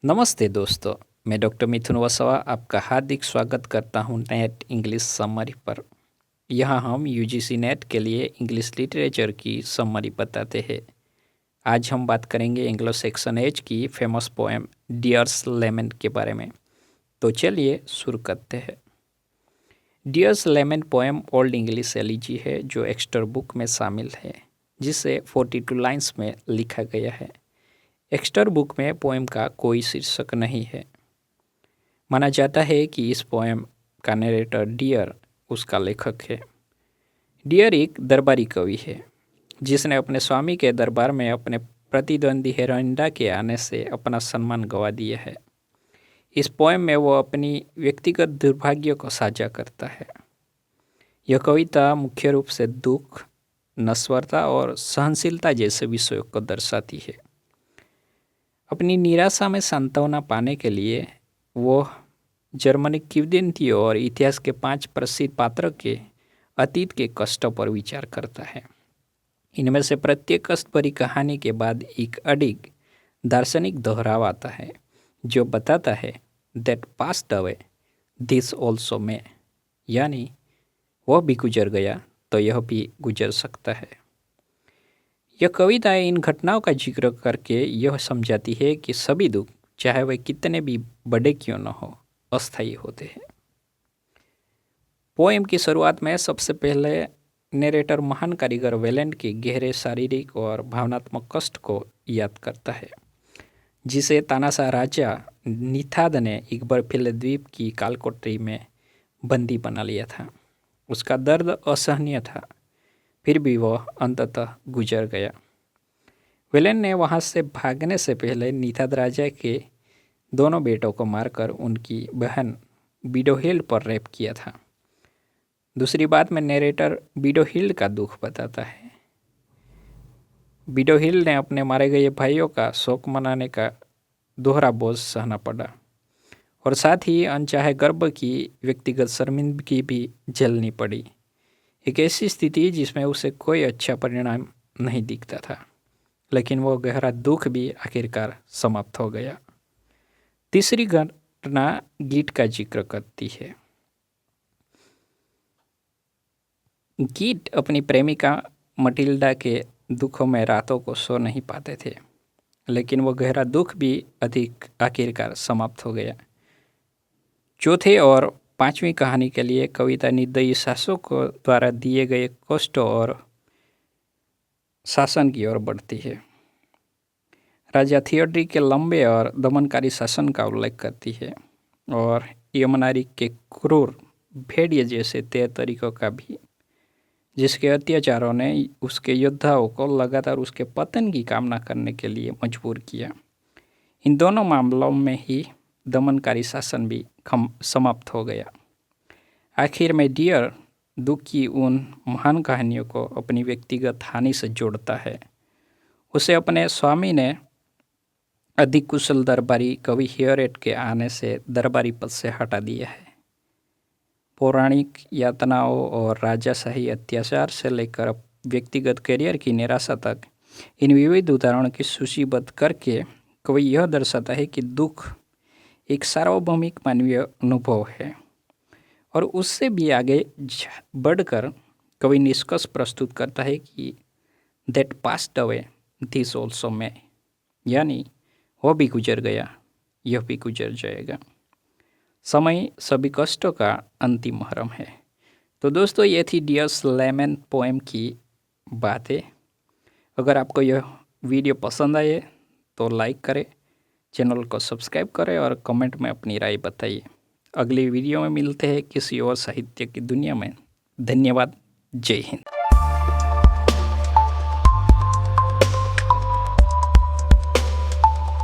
नमस्ते दोस्तों, मैं डॉक्टर मिथुन वसवा आपका हार्दिक स्वागत करता हूं नेट इंग्लिश समरी पर। यहाँ हम यूजीसी नेट के लिए इंग्लिश लिटरेचर की समरी बताते हैं। आज हम बात करेंगे एंग्लो सेक्सन एज की फेमस पोएम डियर्स लेमन के बारे में। तो चलिए शुरू करते हैं। Dears lemon poem old English elegy है जो एक्स्टर बुक में शामिल है, जिसे 42 लाइन्स में लिखा गया है। एक्स्टर बुक में पोएम का कोई शीर्षक नहीं है। माना जाता है कि इस पोएम का नरेटर डियर उसका लेखक है। डियर एक दरबारी कवि है जिसने अपने स्वामी के दरबार में अपने प्रतिद्वंदी हेरोइंडा के आने से अपना सम्मान गंवा दिया है। इस पोएम में वो अपनी व्यक्तिगत दुर्भाग्य को साझा करता है। यह कविता मुख्य रूप से दुख, नश्वरता और सहनशीलता जैसे विषयों को दर्शाती है। अपनी निराशा में सांत्वना पाने के लिए वो जर्मनी किंवदंती और इतिहास के 5 प्रसिद्ध पात्रों के अतीत के कष्टों पर विचार करता है। इनमें से प्रत्येक कष्ट भरी कहानी के बाद एक अडिग दार्शनिक दोहराव आता है जो बताता है that passed away this also may, यानी वह भी गुजर गया तो यह भी गुजर सकता है। यह कविता इन घटनाओं का जिक्र करके यह समझाती है कि सभी दुख, चाहे वे कितने भी बड़े क्यों न हो, अस्थायी होते हैं। पोएम की शुरुआत में सबसे पहले नरेटर महान कारीगर वेलेंट के गहरे शारीरिक और भावनात्मक कष्ट को याद करता है, जिसे तानाशाह राजा निथाद ने एक बर्फीले द्वीप की कालकोठरी में बंदी बना लिया था। उसका दर्द असहनीय था, फिर भी वह अंततः गुजर गया। वेलेन ने वहां से भागने से पहले निथाद राजा के दोनों बेटों को मारकर उनकी बहन बिडोहिल्ड पर रेप किया था। दूसरी बात में नरेटर बिडोहिल्ड का दुख बताता है। बिडोहिल्ड ने अपने मारे गए भाइयों का शोक मनाने का दोहरा बोझ सहना पड़ा और साथ ही अनचाहे गर्भ की व्यक्तिगत शर्मिंदगी भी झेलनी पड़ी। एक ऐसी स्थिति जिसमें उसे कोई अच्छा परिणाम नहीं दिखता था, लेकिन वो गहरा दुख भी आखिरकार समाप्त हो गया। तीसरी घटना गीट का जिक्र करती है। गीट अपनी प्रेमिका मटिल्डा के दुखों में रातों को सो नहीं पाते थे, लेकिन वो गहरा दुख भी अधिक आखिरकार समाप्त हो गया। चौथे और 5वीं कहानी के लिए कविता निर्दयी शासकों द्वारा दिए गए कष्टों और शासन की ओर बढ़ती है। राजा थियोड्रिक के लंबे और दमनकारी शासन का उल्लेख करती है और यमनारी के क्रूर भेड़िए जैसे तय तरीकों का भी, जिसके अत्याचारों ने उसके योद्धाओं को लगातार उसके पतन की कामना करने के लिए मजबूर किया। इन दोनों मामलों में ही दमनकारी शासन भी समाप्त हो गया। आखिर में डियर दुख की उन महान कहानियों को अपनी व्यक्तिगत हानि से जोड़ता है। उसे अपने स्वामी ने अधिक कुशल दरबारी कवि हियरेट के आने से दरबारी पद से हटा दिया है। पौराणिक यातनाओं और राजाशाही अत्याचार से लेकर व्यक्तिगत करियर की निराशा तक इन विविध उदाहरणों की सूचीबद्ध करके कवि यह दर्शाता है कि दुख एक सार्वभौमिक मानवीय अनुभव है और उससे भी आगे बढ़कर कवि निष्कर्ष प्रस्तुत करता है कि that passed away this also may, यानी वह भी गुजर गया, यह भी गुजर जाएगा। समय सभी कष्टों का अंतिम मरहम है। तो दोस्तों, ये थी डियर्स लेमन पोएम की बातें। अगर आपको यह वीडियो पसंद आए तो लाइक करें, चैनल को सब्सक्राइब करें और कमेंट में अपनी राय बताइए। अगली वीडियो में मिलते हैं किसी और साहित्य की दुनिया में। धन्यवाद। जय हिंद।